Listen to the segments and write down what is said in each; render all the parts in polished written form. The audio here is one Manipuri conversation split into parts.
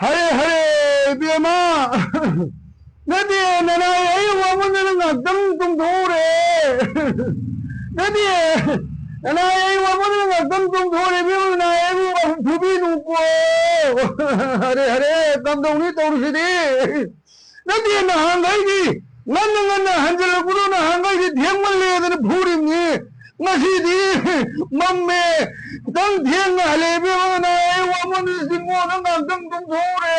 하래 비마 너디 나나 여기 와보는 거 똥똥 도래 너디 나나 여기 와보는 거 똥똥 도래 비마 나 여기 부비 놓고 하래 감동이 떠오르시디 너디 나 한가이기 나는 한절로 부르나 한가이기 대물 내야 되는 불임니 ngasi디 mamme dang thiang hale be na ai wa mon singo nang dang dong thore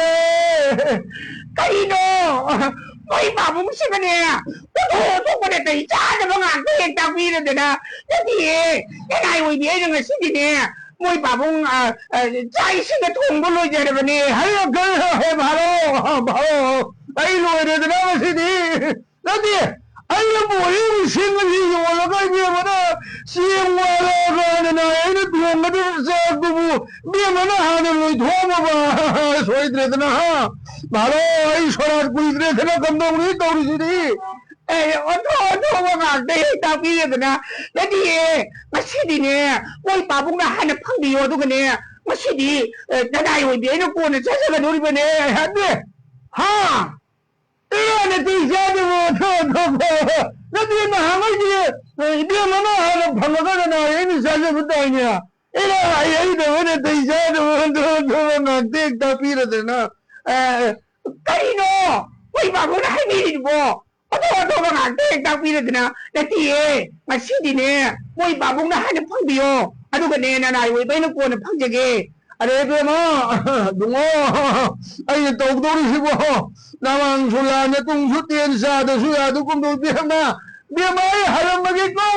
kai no moi ba bung si ne to ko de tai cha de ba ke ta pi de na de ti ai wi de nga si de ne moi ba bung chai si de thong bo lo je de ne hai ga he ba lo ai lo de na si di na di ai mo yi sing li yo la ga be ba na sing wa la ga na ai ne thong ga de sa gu bu be ma na ha ne lo thong ba so i de na ha ba lo ai so ra ku de na kam dong ni to ri si di ai o to ba ga de ta pi de na de di ma si di ne moi ba bung na ha ne phang bi yo du ga ne ma si di da dai wi be ne ko ne sa sa ga do ri ba ne ha de ha 이거는 또 이상하게 나도 나 한가지 이게 뭐나 하는 방어가나 얘는 사실부터 아니야 이래 얘도 왜 또 이상하게 나 땡다 피르잖아 까이노 왜 바보나 하니 뭐 어떻게 나 땡다 피르잖아 나 뒤에 마시디네 왜 바보나 하는 펑비요 아두가 내나 왜 배는 거는 펑제게 अरे बे माँ दुंगो अये तो उधोरी सी वो नामांग सुला ने तुम सुतियन साध सुया तो कुम दो बे माँ ये हरम मगे को